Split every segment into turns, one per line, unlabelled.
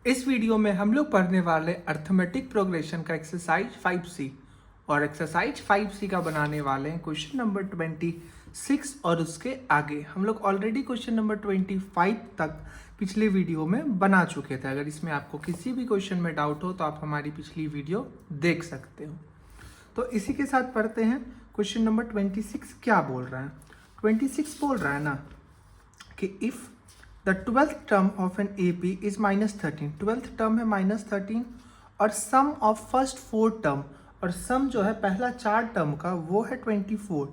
इस वीडियो में हम लोग पढ़ने वाले अर्थमेटिक प्रोग्रेशन का एक्सरसाइज 5C और एक्सरसाइज 5C का बनाने वाले हैं क्वेश्चन नंबर 26 और उसके आगे। हम लोग ऑलरेडी क्वेश्चन नंबर 25 तक पिछले वीडियो में बना चुके थे। अगर इसमें आपको किसी भी क्वेश्चन में डाउट हो तो आप हमारी पिछली वीडियो देख सकते हो। तो इसी के साथ पढ़ते हैं क्वेश्चन नंबर 26 क्या बोल रहा है। 26 बोल रहा है ना कि if the 12th term of an AP is -13, 12th term है -13 और सम ऑफ फर्स्ट 4 टर्म, और सम जो है पहला 4 टर्म का वो है 24।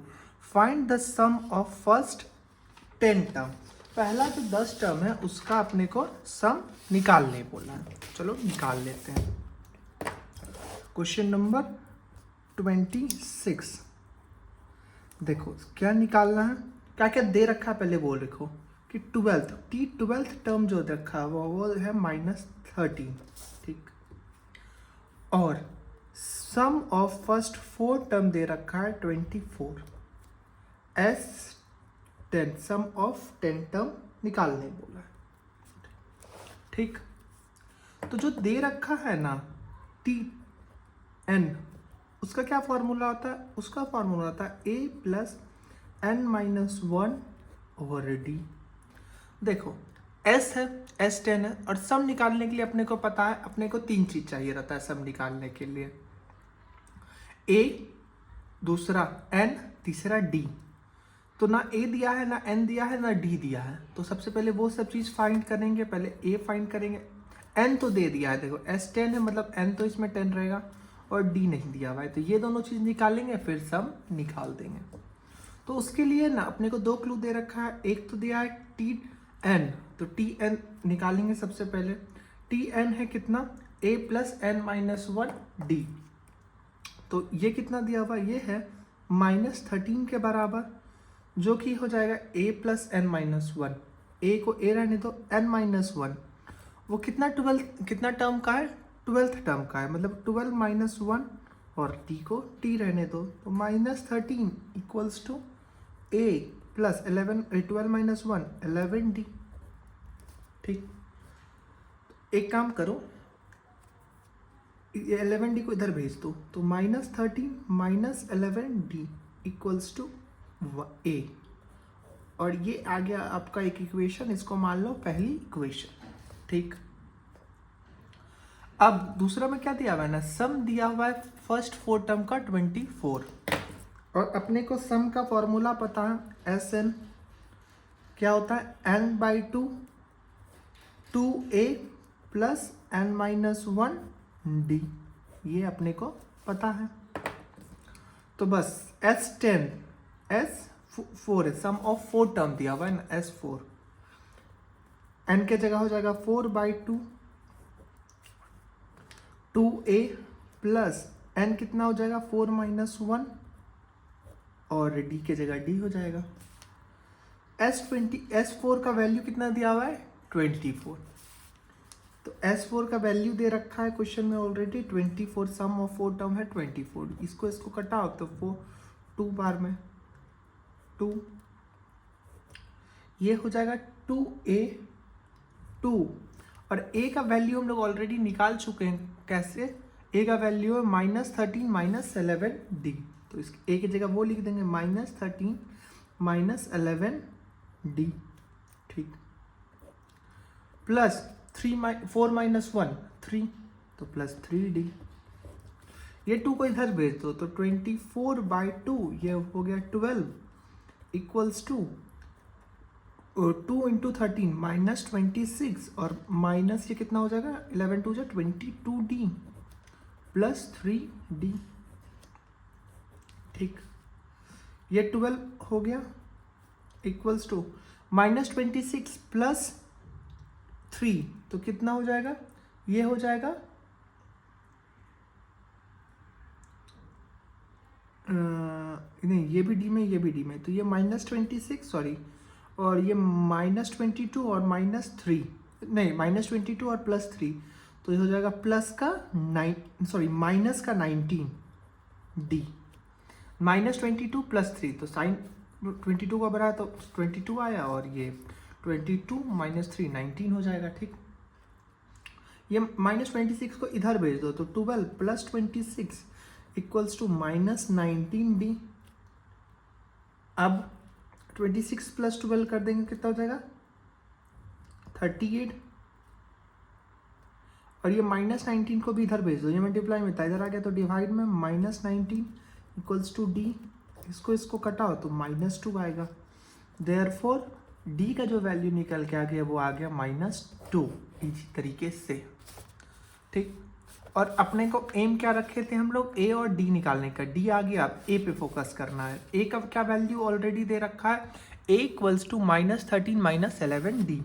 Find the sum of first 10 term, पहला जो 10 टर्म है उसका अपने को सम निकालने बोला है। चलो निकाल लेते हैं। क्वेश्चन नंबर 26 देखो क्या निकालना है, क्या क्या दे रखा है पहले बोल रखो कि 12th टर्म जो रखा है वो है -13, ठीक। और सम ऑफ फर्स्ट 4 टर्म दे रखा है 24। S10 सम ऑफ 10 टर्म निकालने बोला है, ठीक। तो जो दे रखा है ना Tn, उसका क्या फॉर्मूला होता है? उसका फॉर्मूला होता है A+n-1/d। देखो S है, S10 है और सम निकालने के लिए अपने को पता है, अपने को 3 चीज चाहिए रहता है सम निकालने के लिए। A, दूसरा n, तीसरा d। तो ना A दिया है, ना n दिया है, ना d दिया है। तो सबसे पहले वो सब चीज फाइंड करेंगे। पहले A फाइंड करेंगे। n तो दे दिया है, देखो S10 है मतलब n तो इसमें 10 रहेगा और d नहीं दिया हुआ है, तो ये दोनों चीज निकालेंगे फिर सम निकाल देंगे। तो उसके लिए ना अपने को 2 क्लू दे रखा है। एक तो दिया है Tn, तो Tn निकालेंगे सबसे पहले। Tn है कितना? A+n-1d। तो ये कितना दिया हुआ? ये है -13 के बराबर, जो कि हो जाएगा A+n-1। A को A रहने दो, n-1 वो कितना टर्म का है? 12th टर्म का है, मतलब 12 - 1 और t को t रहने दो, तो -13 इक्वल्स टू A + 11 12 - 1 11d, ठीक। एक काम करो, 11d को इधर भेज दो, तो -13 - 11d इक्वल्स टू A। और ये आ गया आपका एक इक्वेशन, इसको मान लो पहली इक्वेशन, ठीक। अब दूसरा में क्या दिया हुआ है ना, सम दिया हुआ है फर्स्ट 4 टर्म का 24 और अपने को सम का फॉर्मूला पता है। Sn क्या होता है? n/2 2a + n-1d, ये अपने को पता है। तो बस S10 S4 है, सम ऑफ 4 टर्म दिया हुआ है ना, S4। n के जगह हो जाएगा 4/2 2a + n कितना हो जाएगा? 4 - 1 और d के जगह d हो जाएगा। S4 का वैल्यू कितना दिया हुआ है? 24। तो S4 का वैल्यू दे रखा है क्वेश्चन में ऑलरेडी 24। सम ऑफ 4 टर्म है 24। इसको कटाओ तो 2 बार में 2, ये हो जाएगा 2a 2, और a का वैल्यू हम लोग ऑलरेडी निकाल चुके हैं। कैसे? a का वैल्यू है -13 - 11d, तो इस a की जगह वो लिख देंगे -13 - 11d, ठीक। प्लस 4 - 1 3, तो +3d। ये 2 को इधर भेज दो, तो 24/2 ये हो गया 12 इक्वल्स टू 2 × 13 -26 और माइनस ये कितना हो जाएगा? 11 2 22d +3d, ठीक। ये 12 हो गया इक्वल्स टू -26 + 3, तो कितना हो जाएगा? ये हो जाएगा नहीं, ये भी डी में, ये भी डी में, तो ये -26 सॉरी, और ये -22 और -3 नहीं, -22 और +3, तो ये हो जाएगा माइनस का 19 डी। -22 + 3, तो साइन 22 का बना तो 22 आया, और ये 22 - 3 19 हो जाएगा, ठीक। ये -26 को इधर भेज दो तो 12 + 26 इक्वल्स टू -19D। अब 26 + 12 कर देंगे कितना हो जाएगा 38। और ये -19 को भी इधर भेज दो, ये मल्टीप्लाई में था इधर आ गया तो डिवाइड में -19 इक्वल्स टू D। इसको कटाओ तो -2 आएगा। देयरफॉर D का जो वैल्यू निकल के आ गया वो आ गया -2। इसी तरीके से, ठीक। और अपने को एम क्या रखे थे हम लोग, A और D निकालने का। D आ गया, अब A पे फोकस करना है। A का क्या वैल्यू ऑलरेडी दे रखा है, A इक्वल्स टू -13 - 11D,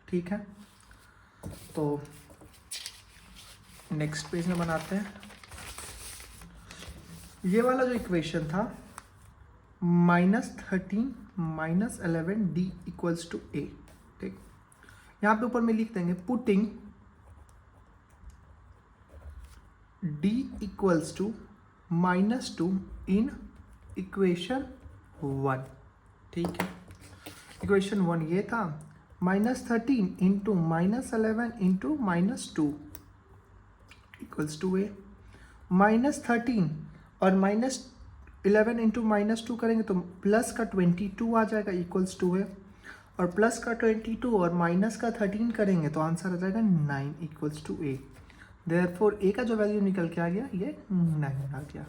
ठीक है। तो नेक्स्ट पेज में बनाते हैं। ये वाला जो इक्वेशन था -13 - 11D इक्वल्स टू A, ठीक। यहाँ पे ऊपर में लिख देंगे putting D equals to -2 in equation 1, ठीक है। इक्वेशन 1 ये था, -13 into -11 into -2 equals to A। -13 और -11 इंटू -2 करेंगे तो प्लस का 22 आ जाएगा इक्वल्स टू A। और प्लस का 22 और माइनस का 13 करेंगे तो आंसर आ जाएगा 9 equals to A। Therefore A का जो वैल्यू निकल के आ गया ये 9 आ गया।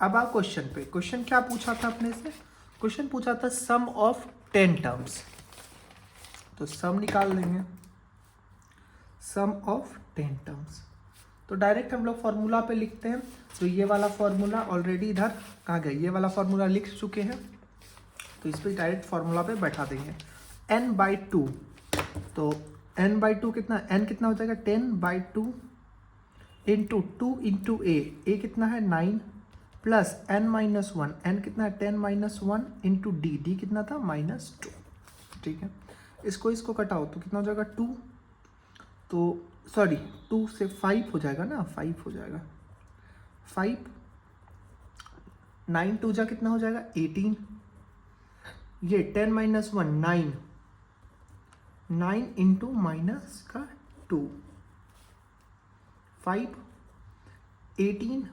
अब आओ क्वेश्चन पे। क्वेश्चन क्या पूछा था अपने से, क्वेश्चन पूछा था सम ऑफ 10 टर्म्स। तो सम निकाल लेंगे, सम ऑफ 10 टर्म्स। तो डायरेक्ट हम लोग फॉर्मूला पे लिखते हैं। तो ये वाला फॉर्मूला ऑलरेडी इधर कहाँ गया, ये वाला फॉर्मूला लिख चुके हैं तो इस पर डायरेक्ट फॉर्मूला पे बैठा देंगे। n/2, तो n/2 कितना, n कितना हो जाएगा 10/2 इंटू 2 इंटू A कितना है 9 प्लस n-1, n कितना है 10-1 इंटू D कितना था -2, ठीक है। इसको कटाओ तो कितना हो जाएगा 2, तो सॉरी 2 से 5 हो जाएगा ना, 5 हो जाएगा 5, 9 2 जा कितना हो जाएगा 18, ये 10-1 9 इंटू माइनस का 2 5 18,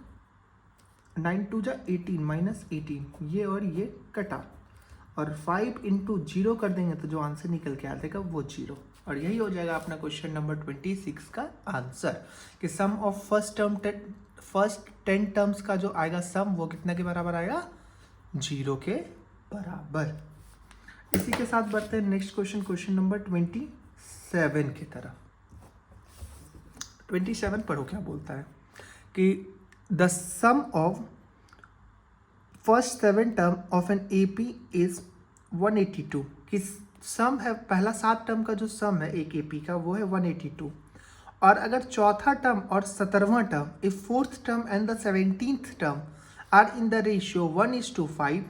9 2 जा 18 -18, ये और ये कटा और 5 इंटू 0 कर देंगे तो जो आंसर निकल के आ जाएगा वो 0। और यही हो जाएगा अपना क्वेश्चन नंबर 26 का आंसर कि सम ऑफ फर्स्ट 10 टर्म्स का जो आएगा सम वो कितने के बराबर आएगा 0 के बराबर। इसी के साथ बढ़ते हैं नेक्स्ट क्वेश्चन, क्वेश्चन नंबर 27 की तरफ। 27 पढ़ो क्या बोलता है कि the sum of first 7 term of an AP is 182, कि सम है पहला 7 टर्म का जो सम है एक AP का वो है 182। और अगर चौथा टर्म और 17वां term, if fourth term and the 17th term are in the ratio 1:5,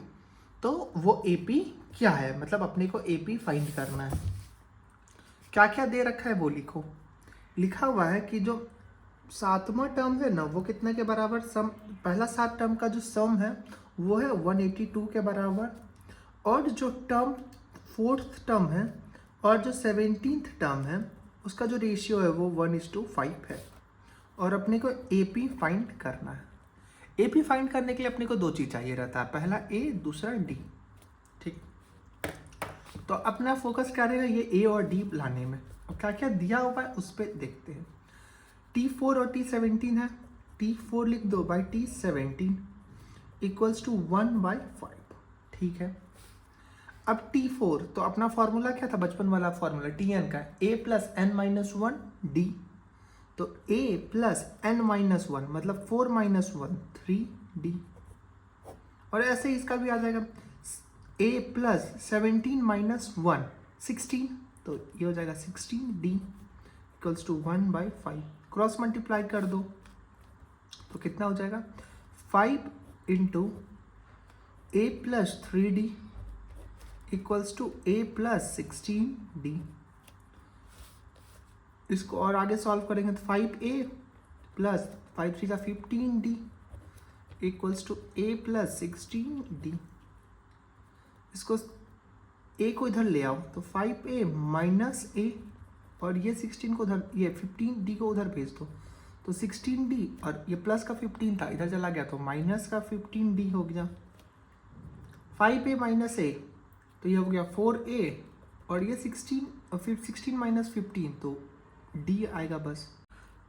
तो वो AP क्या है, मतलब अपने को AP फाइंड करना है। क्या क्या दे रखा है वो लिखो। लिखा हुआ है कि जो 7वां टर्म है ना वो कितने के बराबर, सम पहला 7 टर्म का जो सम है वो है 182 के बराबर, और जो टर्म फोर्थ टर्म है और जो 17th टर्म है उसका जो रेशियो है वो 1:5 है। और अपने को AP फाइंड करना है। AP फाइंड करने के लिए अपने को 2 चीज़ चाहिए रहता है, पहला A दूसरा D, ठीक। तो अपना फोकस क्या रहेगा ये A और D लाने में। और क्या क्या दिया हुआ है उस पर देखते हैं। T4 और T17 है, T4 लिख दो बाई T17 इक्वल्स टू 1/5, ठीक है। अब T4 तो अपना फॉर्मूला क्या था, बचपन वाला फॉर्मूला Tn का, A + n-1 D, तो A + n-1 मतलब 4 - 1 3D। और ऐसे ही इसका भी आ जाएगा A + 17 - 1 16, तो ये हो जाएगा 16D equals to 1/5। Cross multiply कर दो तो कितना हो जाएगा 5 into A + 3D equals to A + 16D। इसको और आगे सॉल्व करेंगे तो 5A + 5 3 15D equals to A + 16D। इसको A को इधर ले आओ तो 5A - A और ये 16 को उधर, ये 15D को उधर भेज दो, तो 16D और ये प्लस का 15 था इधर चला गया तो माइनस का 15D हो गया। 5A माइनस A तो ये हो गया 4A और ये 16 और फिर 16 माइनस 15 तो D आएगा बस।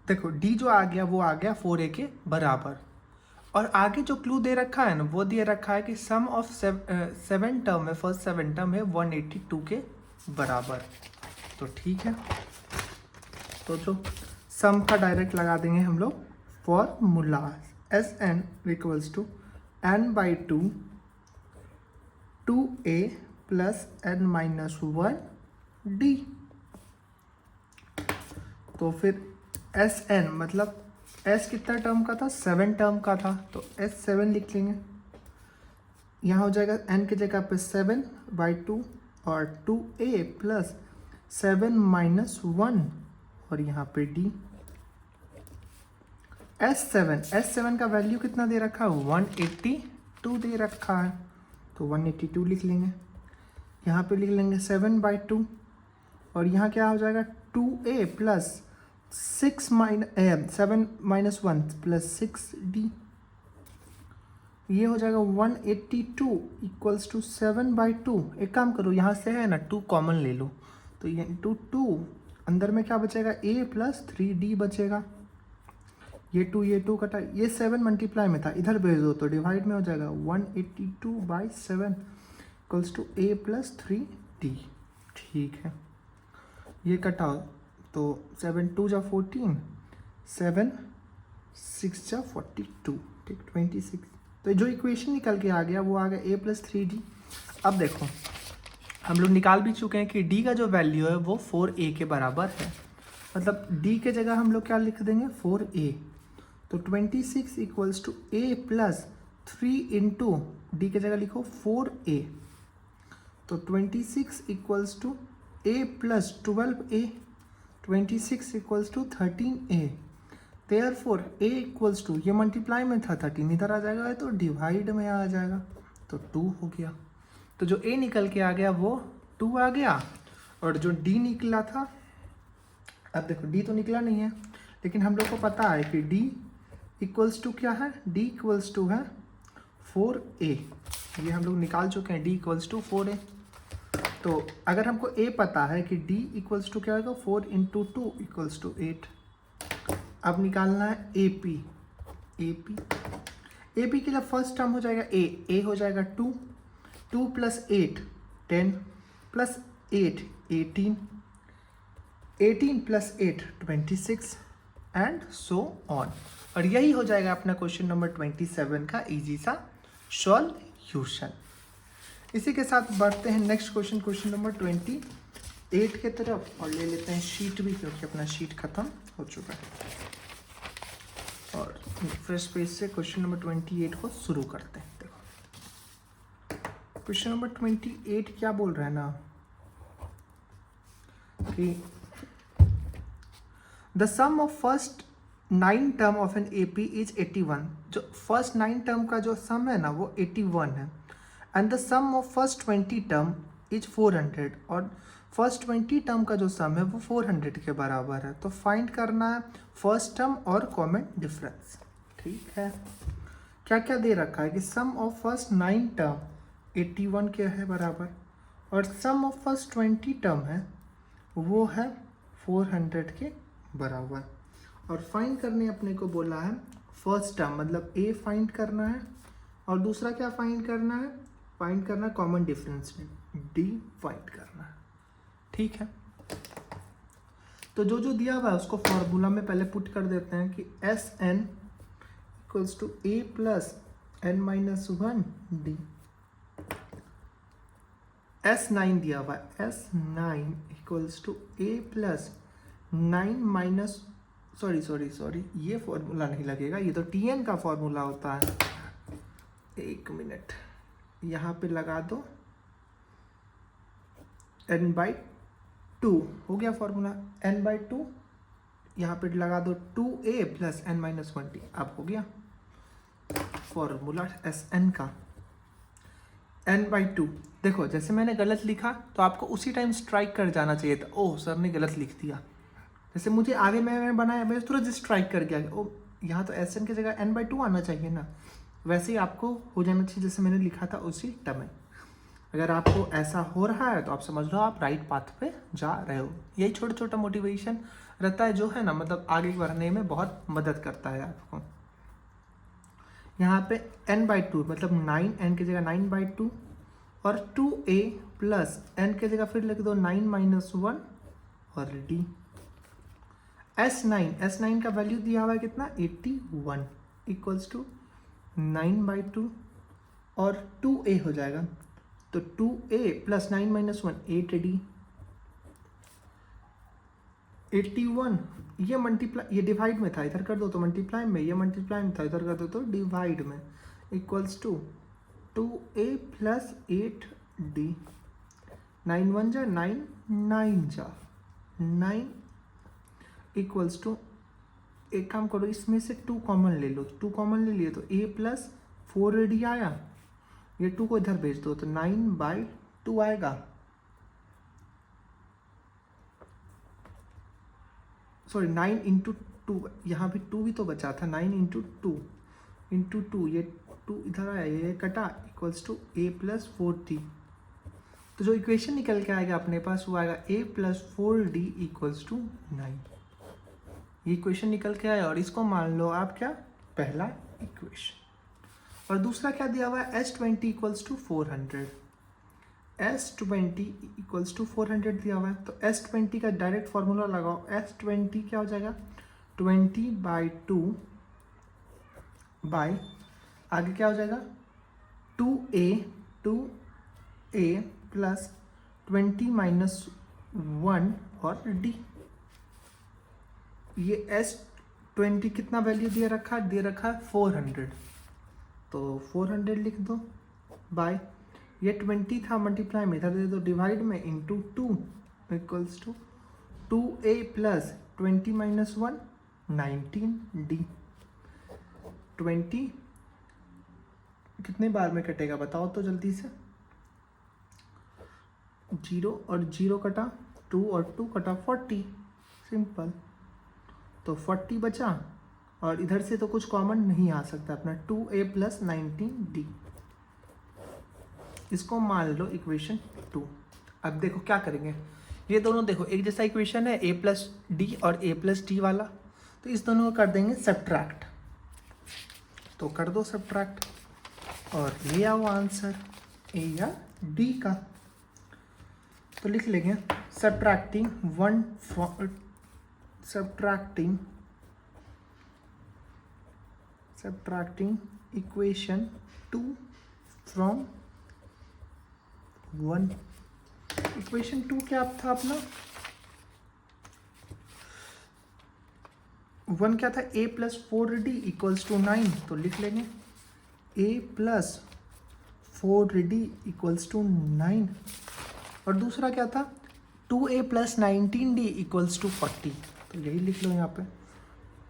देखो D जो आ गया वो आ गया 4A के बराबर। और आगे जो क्लू दे रखा है ना वो दे रखा है कि सम ऑफ 7 टर्म है, फर्स्ट 7 टर्म है 182 के बराबर। तो ठीक है, तो जो सम का डायरेक्ट लगा देंगे हम लोग formula Sn equals to n/2 2a plus n-1 d। तो फिर Sn मतलब S कितना टर्म का था, 7 टर्म का था, तो S7 लिख लेंगे। यहाँ हो जाएगा n की जगह पे 7/2 और 2a प्लस 7-1 और यहाँ पे d। S7 का वैल्यू कितना दे रखा है, 182 दे रखा है, तो 182 लिख लेंगे। यहाँ पे लिख लेंगे 7/2 और यहाँ क्या हो जाएगा 2a प्लस 7-1 प्लस 6d। ये हो जाएगा 182 इक्वल्स टू 7/2। एक काम करो, यहाँ से है ना 2 कॉमन ले लो, तो ये इंटू 2 अंदर में क्या बचेगा a प्लस 3d बचेगा। ये 2 कटा, ये 7 मल्टीप्लाई में था इधर भेज दो तो डिवाइड में हो जाएगा 182/7 equals to a plus 3d। ठीक है, ये कटाओ तो 7 2 जा 14, 7 6 जा 42, ठीक 26। तो जो इक्वेशन निकल के आ गया वो आ गया a प्लस 3d। अब देखो हम लोग निकाल भी चुके हैं कि d का जो वैल्यू है वो 4a के बराबर है, मतलब d के जगह हम लोग क्या लिख देंगे 4a। तो 26 equals to a plus 3 into d के जगह लिखो 4a, तो 26 equals to a plus 12a, 26 equals to 13a। Therefore a equals to, ये मल्टीप्लाई में था 13 इधर आ जाएगा तो डिवाइड में आ जाएगा, तो 2 हो गया। तो जो a निकल के आ गया वो 2 आ गया, और जो d निकला था, अब देखो d तो निकला नहीं है लेकिन हम लोग को पता है कि d इक्वल्स टू क्या है, d इक्वल्स टू है 4a। ये हम लोग निकाल चुके हैं d इक्वल्स टू 4a। तो अगर हमको a पता है कि d इक्वल्स टू क्या होगा 4 इंटू 2 इक्वल्स टू 8। अब निकालना है AP के लिए फर्स्ट टर्म हो जाएगा a हो जाएगा 2 plus 8 10 plus 8 18 plus 8 26 and so on. और यही हो जाएगा अपना क्वेश्चन नंबर 27 का इजी सा सॉल्यूशन। इसी के साथ बढ़ते हैं नेक्स्ट क्वेश्चन, क्वेश्चन नंबर 28 के तरफ, और ले लेते हैं शीट भी क्योंकि अपना शीट खत्म हो चुका है। और फ्रेश पेज से क्वेश्चन नंबर 28 को शुरू करते हैं। देखो क्वेश्चन नंबर 28 क्या बोल रहा है ना कि the sum of first 9 term of an AP is 81। जो फर्स्ट 9 टर्म का जो सम है ना वो 81 है, and the sum of first 20 term is 400, और फर्स्ट 20 टर्म का जो सम है वो 400 के बराबर है। तो फाइंड करना है फर्स्ट टर्म और कॉमन डिफरेंस। ठीक है, क्या क्या दे रखा है कि सम ऑफ फर्स्ट 9 टर्म 81 के है बराबर, और सम ऑफ फर्स्ट 20 टर्म है वो है 400 के बराबर। और फाइंड करने अपने को बोला है फर्स्ट टर्म, मतलब a फाइंड करना है, और दूसरा क्या फाइंड करना है, फाइंड करना कॉमन डिफरेंस में d फाइंड करना है। ठीक है, तो जो जो दिया हुआ है उसको फॉर्मूला में पहले पुट कर देते हैं कि Sn equals to a plus n-1 d। S9 दिया हुआ है, S9 equals to a plus 9 minus sorry ये फॉर्मूला नहीं लगेगा, ये तो Tn का फॉर्मूला होता है। एक मिनट, यहाँ पे लगा दो n/2 हो गया फॉर्मूला, n/2 यहाँ पे लगा दो 2a प्लस n-1d। अब हो गया फॉर्मूला Sn का। n/2। देखो जैसे मैंने गलत लिखा तो आपको उसी टाइम स्ट्राइक कर जाना चाहिए था, ओह सर ने गलत लिख दिया। जैसे मुझे आगे मैंने बनाया, मैं तुरंत स्ट्राइक कर गया, ओ यहाँ तो एस एन की जगह n/2 आना चाहिए ना। वैसे ही आपको हो जाना चाहिए जैसे मैंने लिखा था उसी टर्म में। अगर आपको ऐसा हो रहा है तो आप समझ लो आप राइट पाथ पे जा रहे हो। यही छोटा छोटा मोटिवेशन रहता है जो है ना, मतलब आगे बढ़ने में बहुत मदद करता है आपको। यहाँ पे n/2 मतलब 9, n की जगह 9/2 और 2a प्लस n की जगह फिर लिख दो 9 - 1 और d। S9 का वैल्यू दिया हुआ है कितना 81 इक्वल्स टू 9/2 और 2a हो जाएगा, तो 2a प्लस 9 - 1 8d। 81 ये मल्टीप्लाई, ये डिवाइड में था इधर कर दो तो मल्टीप्लाई में, ये मल्टीप्लाई में था इधर कर दो तो डिवाइड में, equals to 2a plus 8d। 9 1 जा 9, 9 जा 9 इक्वल्स टू, एक काम करो इसमें से 2 कॉमन ले लो, 2 कॉमन ले लिए तो a प्लस 4ad आया, ये 2 को इधर भेज दो तो 9/2 आएगा। सॉरी 9 × 2, यहाँ भी 2 भी तो बचा था, 9 × 2 ये 2 इधर आया, ये कटा equals to a plus 4d। तो जो इक्वेशन निकल के आएगा अपने पास वो आएगा a plus 4d equals to 9। ये इक्वेशन निकल के आया और इसको मान लो आप क्या, पहला इक्वेशन। और दूसरा क्या दिया हुआ है S20 equals to 400, S20 equals to 400 दिया हुआ है, तो S20 का डायरेक्ट फॉर्मूला लगाओ। S20 क्या हो जाएगा 20/2 बाय, आगे क्या हो जाएगा 2a प्लस 20 - 1 और d। ये S20 कितना वैल्यू दे रखा है 400, तो 400 लिख दो बाय, ये 20 था मल्टीप्लाई में इधर दे दो डिवाइड में into 2 equals to 2a plus 20 - 1 19d। 20 कितने बार में कटेगा बताओ तो जल्दी से, 0 और 0 कटा, 2 और 2 कटा 40, सिंपल। तो 40 बचा और इधर से तो कुछ कॉमन नहीं आ सकता अपना, 2a प्लस 19d। इसको मान लो इक्वेशन 2। अब देखो क्या करेंगे, ये दोनों देखो एक जैसा इक्वेशन है, a प्लस डी और a प्लस डी वाला, तो इस दोनों को कर देंगे सब्ट्रैक्ट। तो कर दो सब्ट्रैक्ट और ले आओ आंसर a या d का। तो लिख लेंगे सब्ट्रैक्टिंग इक्वेशन 2 फ्रॉम 1। इक्वेशन 2 क्या था अपना, 1 क्या था a plus 4d equals to 9, तो लिख लेंगे a plus 4d equals to 9। और दूसरा क्या था 2a plus 19d equals to 40, तो यही लिख लो यहाँ पे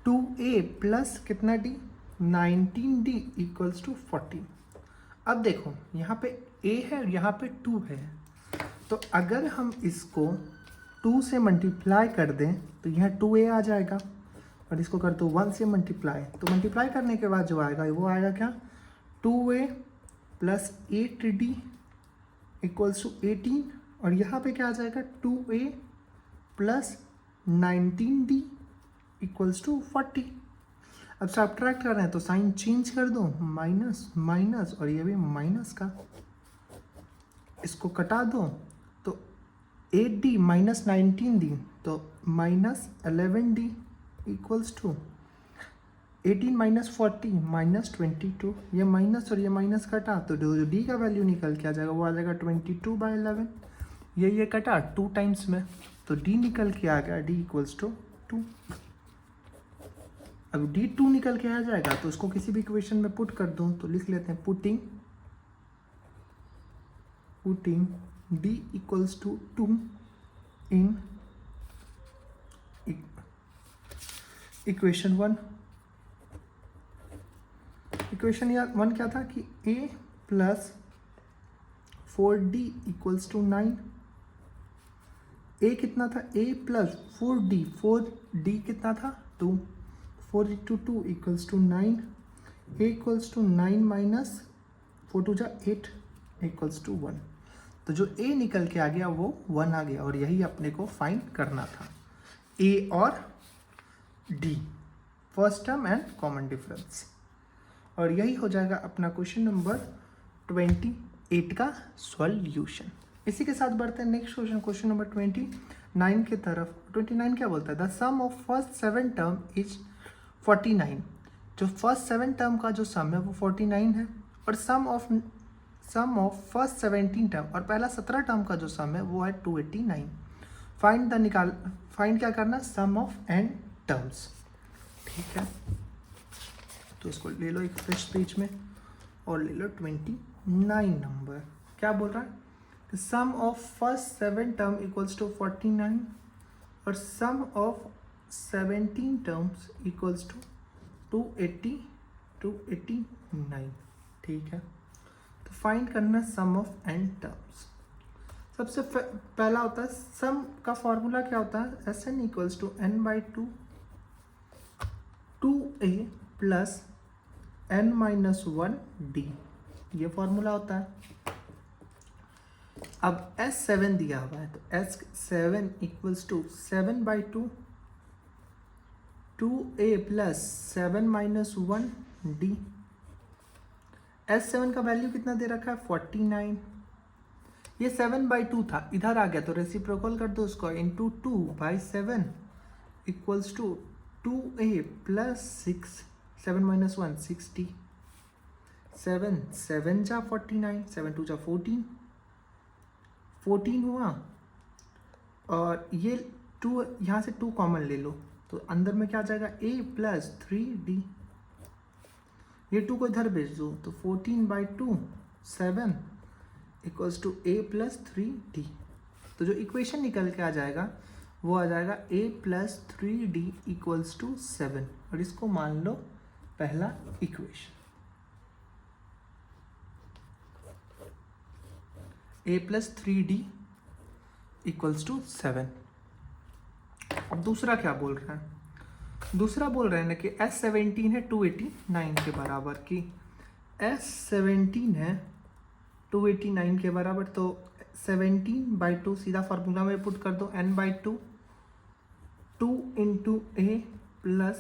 2a प्लस कितना d 19d इक्वल्स टू 40। अब देखो यहाँ पे a है और यहाँ पे 2 है, तो अगर हम इसको 2 से मल्टीप्लाई कर दें तो यहाँ 2a आ जाएगा और इसको कर दो 1 से मल्टीप्लाई, तो मल्टीप्लाई करने के बाद जो आएगा वो आएगा क्या 2a plus 8d equals to 18, और यहाँ पे क्या आ जाएगा 2a plus 19d equals to 40। अब सब्ट्रैक्ट कर रहे हैं तो साइन चेंज कर दो, माइनस माइनस और ये भी माइनस का, इसको कटा दो तो 8d माइनस 19d तो minus 11d equals to 18 minus 40 minus 22, ये माइनस और ये माइनस कटा तो जो डी का वैल्यू निकल के आ जाएगा वो आ जाएगा 22/11। ये कटा 2 टाइम्स में तो डी निकल के आ गया, डी इक्वल्स टू 2। अब डी 2 निकल के आ जाएगा तो उसको किसी भी इक्वेशन में पुट कर दो, तो लिख लेते हैं putting d equals to 2 in equation 1। Equation 1 क्या था कि a plus 4d equals to 9। A कितना था, ए प्लस 4d, 4d कितना था 2, 4 into 2 equals to 9, a equals to 9 minus 4 टू जा 8 इक्वल्स टू 1। तो जो ए निकल के आ गया वो 1 आ गया, और यही अपने को फाइंड करना था, ए और D, first term and common difference. और यही हो जाएगा अपना क्वेश्चन नंबर 28 का सॉल्यूशन। इसी के साथ बढ़ते हैं नेक्स्ट क्वेश्चन, क्वेश्चन नंबर 29 की तरफ। 29 क्या बोलता है, the sum of first 7 term is 49। जो फर्स्ट 7 टर्म का जो सम है वो 49 है, और सम ऑफ फर्स्ट 17 टर्म, और पहला 17 टर्म का जो सम है वो है 289। फाइंड क्या करना, सम ऑफ एन टर्म्स। ठीक है, तो इसको ले लो एक फ्रेश पेज में और ले लो 29 नंबर। क्या बोल रहा है, sum of first 7 term equals to 49 और sum of 17 terms equals to 289। ठीक है, तो फाइंड करना सम ऑफ एन टर्म्स। सबसे पहला होता है सम का फॉर्मूला क्या होता है, S n equals to n by 2a plus n minus 1d, ये फॉर्मूला होता है। अब S7 दिया हुआ है, तो S7 equals to 7 by 2a plus 7 minus 1d। S7 का वैल्यू कितना दे रखा है 49, ये 7 बाई 2 था, इधर आ गया तो रेसिप्रोकल कर दो उसको, into 2 by 7 equals to 2a plus 6, 7 minus 1 6d, 7 जा 49, 7 2 जा 14 हुआ, और ये 2 यहाँ से 2 कॉमन ले लो, तो अंदर में क्या आ जाएगा a प्लस 3d, ये 2 को इधर भेज दो, तो 14 by 2 7 equals to a plus 3d। तो जो इक्वेशन निकल के आ जाएगा वो आ जाएगा a plus 3d equals to 7, और इसको मान लो पहला equation, a plus 3d equals to 7। अब दूसरा क्या बोल रहा है, दूसरा बोल रहे हैं ना कि S17 है 289 के बराबर की, S17 है 289 के बराबर, तो 17 बाई 2 सीधा फार्मूला में पुट कर दो, n by 2 2 into a plus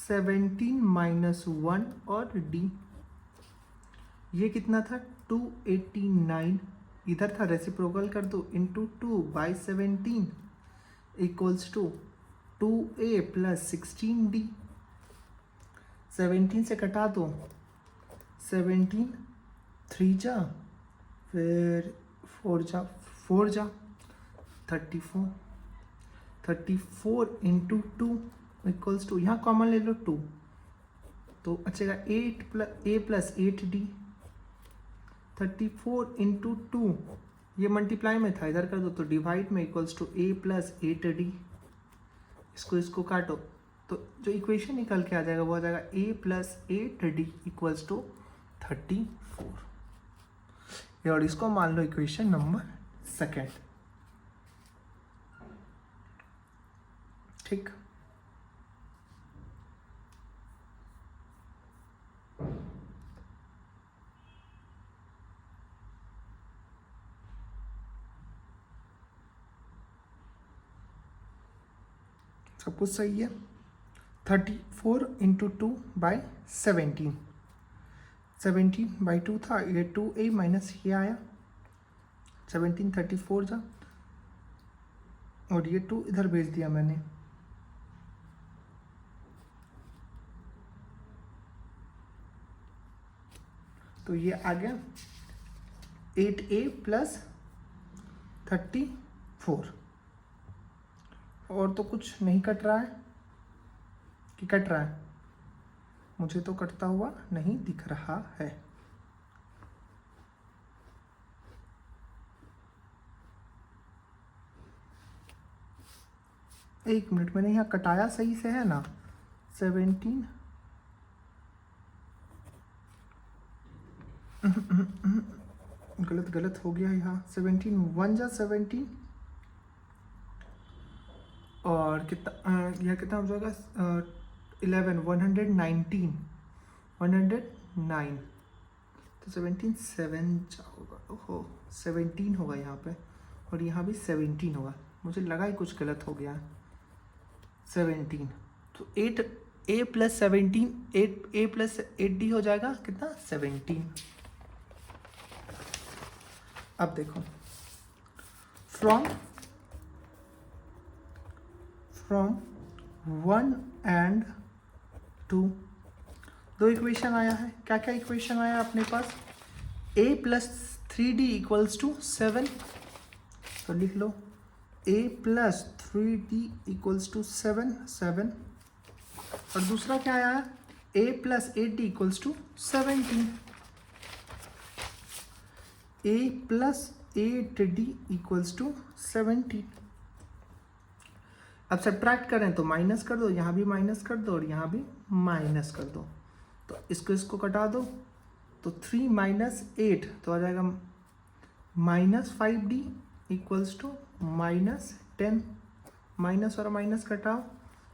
17 minus 1 और d, ये कितना था 289, इधर था रेसिप्रोकल कर दो, into 2 by 17 equals to 2a plus 16d, 17 से कटा दो, 17 3 जा, फिर 4 जा 34 इंटू 2 इक्वल्स टू, यहाँ कॉमन ले लो 2, तो बचेगा a प्लस 8d, 34 इंटू 2, ये मल्टीप्लाई में था, इधर कर दो, तो डिवाइड में equals to a plus 8d, इसको काटो, तो जो इक्वेशन निकल के आ जाएगा वो आ जाएगा a plus 8d equals to 34, और इसको मान लो इक्वेशन नंबर 2। ठीक, सब कुछ सही है। 34 इंटू 2 बाई 17 बाई 2 था, ये 2a माइनस ये आया, 17 34 जा, और ये 2 इधर भेज दिया मैंने, तो ये आ गया 8a प्लस 34, और तो कुछ नहीं कट रहा है कि कट रहा है, मुझे तो कटता हुआ नहीं दिख रहा है। एक मिनट, मैंने यहाँ कटाया सही से है ना, 17 17 गलत हो गया यहाँ। 17 1 जा 17 और कितना यह कितना हो जाएगा 11 119 109 तो 17 7 होगा। ओहो 17 होगा यहाँ पे और यहाँ भी 17 होगा। मुझे लगा ही कुछ गलत हो गया। 17 तो 8 a plus 17 8 a plus 8d हो जाएगा कितना 17। अब देखो फ्रॉम 1 एंड 2 दो इक्वेशन आया है। क्या क्या इक्वेशन आया अपने पास? a plus 3d equals to 7 तो लिख लो a plus 3d equals to 7 और दूसरा क्या आया है a plus 8d equals to 17 a plus 8d equals to 17। अब सब्ट्रैक्ट करें तो माइनस कर दो, यहाँ भी माइनस कर दो और यहाँ भी माइनस कर दो तो इसको कटा दो तो 3 माइनस 8 तो आ जाएगा minus 5d equals to minus 10। Minus और माइनस कटाओ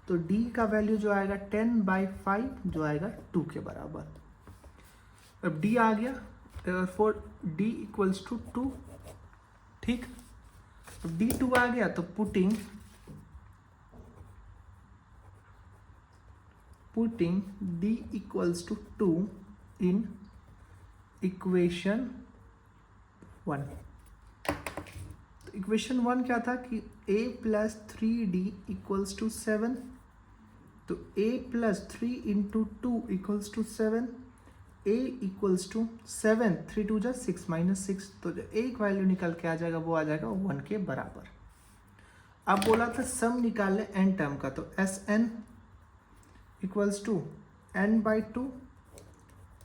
तो d का वैल्यू जो आएगा 10/5 जो आएगा 2 के बराबर। अब d आ गया फॉर d इक्वल्स टू 2। ठीक, अब d2 आ गया तो putting d equals to 2 in equation 1। तो इक्वेशन 1 क्या था कि a plus 3d equals to 7 तो a plus 3 into 2 equals to 7 a equals to 7 3 2 जा 6 माइनस 6 तो जो एक वैल्यू निकल के आ जाएगा वो आ जाएगा 1 के बराबर। अब बोला था सम निकाल ले n टर्म का तो Sn equals to n by 2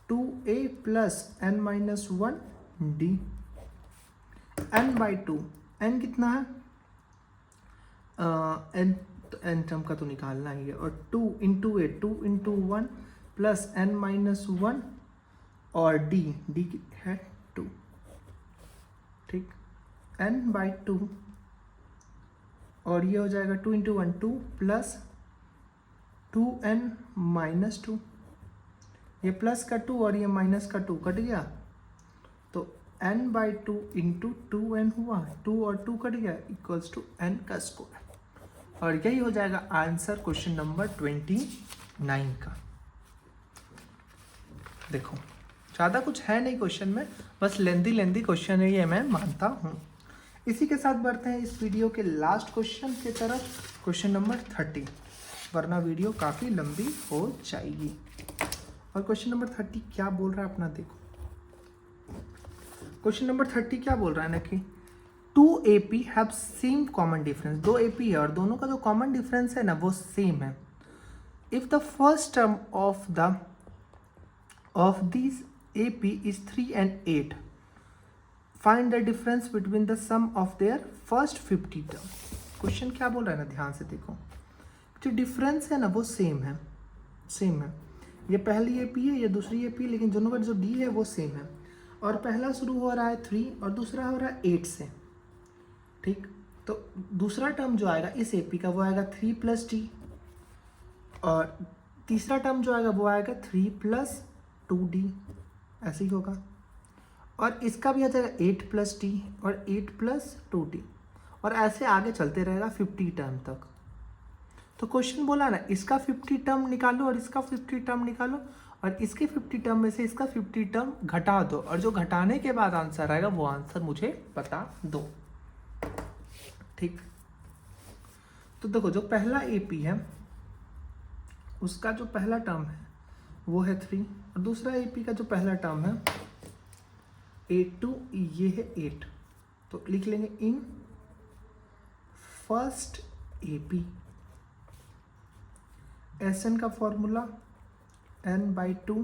2a plus n minus 1 d n by 2 n कितना है n तो n टर्म का तो निकालना ही है और 2 इंटू ए 2 इंटू 1 प्लस n माइनस 1 और d है 2। ठीक, n बाई 2 और ये हो जाएगा 2 इंटू 1 2 प्लस 2n माइनस 2 ये प्लस का 2 और ये माइनस का 2 कट गया तो n बाई 2 इंटू 2n हुआ 2 और 2 कट गया इक्वल्स टू n का स्क्वायर और यही हो जाएगा आंसर क्वेश्चन नंबर 29 का। देखो ज़्यादा कुछ है नहीं क्वेश्चन में, बस लेंदी क्वेश्चन है ये मैं मानता हूँ। इसी के साथ बढ़ते हैं इस वीडियो के लास्ट क्वेश्चन की तरफ, क्वेश्चन नंबर 30, वरना वीडियो काफ़ी लंबी हो जाएगी। और क्वेश्चन नंबर 30 क्या बोल रहा है अपना देखो। क्वेश्चन नंबर 30 क्या बोल रहा है ना कि 2 AP have same common difference. 2 AP है और दोनों का जो कॉमन डिफरेंस है ना वो सेम है। If the first term of this AP is 3 and 8, find the difference between the sum of their first 50 term. Question क्या बोल रहा है ना ध्यान से देखो, जो डिफरेंस है ना वो सेम है। ये पहली AP है, ये दूसरी AP है, लेकिन दोनों का जो D है वो सेम है। और पहला शुरू हो रहा है 3 और दूसरा हो रहा है 8 से। ठीक, तो दूसरा टर्म जो आएगा इस AP का वो आएगा 3 प्लस D और तीसरा टर्म जो आएगा वो आएगा 3 प्लस 2D, ऐसे ही होगा। और इसका भी आ जाएगा 8 प्लस D और 8 प्लस 2D और ऐसे आगे चलते रहेगा 50 टर्म तक। तो क्वेश्चन बोला ना इसका 50 टर्म निकालो और इसका 50 टर्म निकालो और इसके 50 टर्म में से इसका 50 टर्म घटा दो और जो घटाने के बाद आंसर आएगा वो आंसर मुझे बता दो। ठीक, तो देखो जो पहला AP है उसका जो पहला टर्म है वो है 3 और दूसरा AP का जो पहला टर्म है 8 ये है 8, तो लिख लेंगे इन फर्स्ट AP। Sn का formula n by 2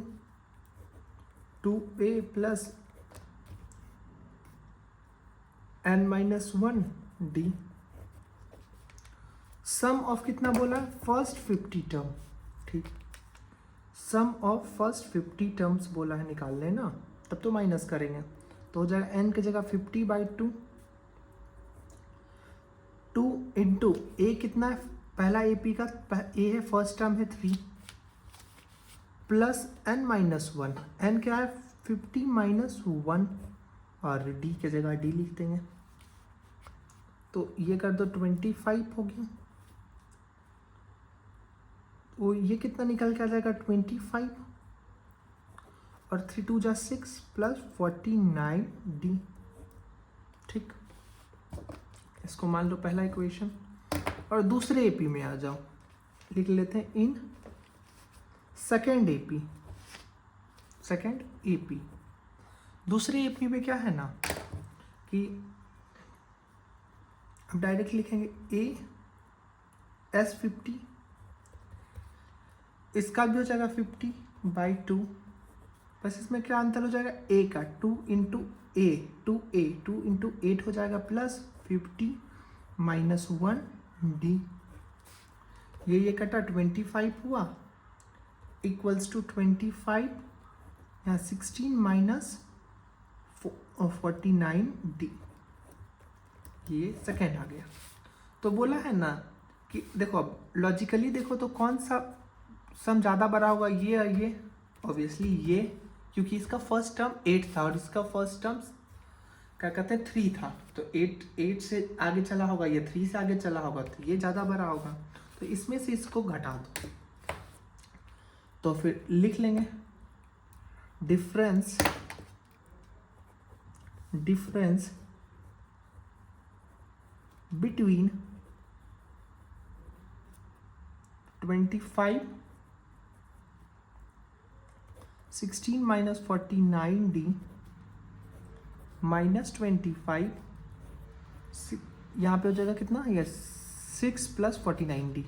2a plus n minus 1 d। Sum of कितना बोला फर्स्ट 50 टर्म। ठीक, सम ऑफ फर्स्ट 50 टर्म्स बोला है निकाल लेना, तब तो माइनस करेंगे तो हो जाएगा n की जगह 50/2, 2 इंटू ए कितना है, पहला AP का ए है, फर्स्ट टर्म है 3 प्लस n-1, n क्या है 50-1 और d की जगह d लिख देंगे। तो ये कर दो 25 होगी, तो ये कितना निकल के आ जाएगा 25 और 3 2 जा 6 प्लस 49d। ठीक, इसको मान लो पहला इक्वेशन। और दूसरे AP में आ जाओ, लिख लेते हैं इन सेकेंड AP। दूसरे AP में क्या है ना कि अब डायरेक्ट लिखेंगे A S50, इसका भी हो जाएगा 50/2, बस इसमें क्या अंतर हो जाएगा A का 2 इंटू A 2 इंटू 8 हो जाएगा प्लस 50-1d। ये कटा 25 हुआ इक्वल्स टू 25 यहाँ 16-49d, ये सेकेंड आ गया। तो बोला है ना कि देखो अब लॉजिकली देखो तो कौन सा सम ज़्यादा बड़ा होगा, ये और ये, ऑब्वियसली ये, क्योंकि इसका फर्स्ट टर्म 8 था और इसका फर्स्ट टर्म क्या कहते हैं 3 था, तो 8 से आगे चला होगा, ये 3 से आगे चला होगा, तो ये ज़्यादा बड़ा होगा, तो इसमें से इसको घटा दो। तो फिर लिख लेंगे डिफरेंस बिटवीन 25 16-49d माइनस 25, यहाँ पे हो जाएगा कितना, ये 6 प्लस 49d,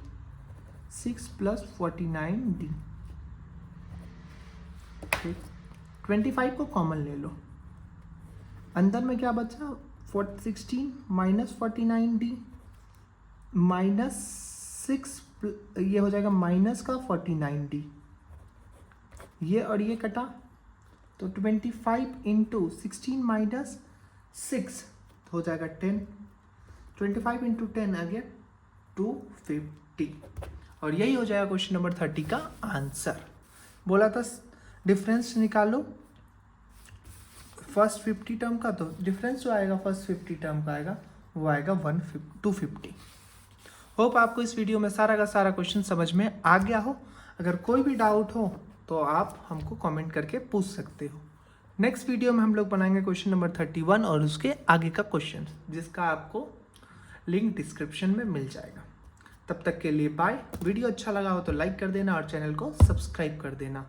6 प्लस 49d। ठीक, 25 को कॉमन ले लो, अंदर में क्या बचा 16 माइनस 49d माइनस 6, ये हो जाएगा माइनस का 49d, ये और ये कटा तो 25 इंटू 16 माइनस 6 हो जाएगा 10, 25 इंटू 10 आ गया 250, और यही हो जाएगा क्वेश्चन नंबर 30 का आंसर। बोला था डिफरेंस निकालो फर्स्ट 50 टर्म का, तो डिफरेंस जो आएगा फर्स्ट 50 टर्म का आएगा वो आएगा 250। होप आपको इस वीडियो में सारा का सारा क्वेश्चन समझ में आ गया हो। अगर कोई भी डाउट हो तो आप हमको कमेंट करके पूछ सकते हो। नेक्स्ट वीडियो में हम लोग बनाएंगे क्वेश्चन नंबर 31 और उसके आगे का क्वेश्चन, जिसका आपको लिंक डिस्क्रिप्शन में मिल जाएगा। तब तक के लिए बाय। वीडियो अच्छा लगा हो तो लाइक कर देना और चैनल को सब्सक्राइब कर देना।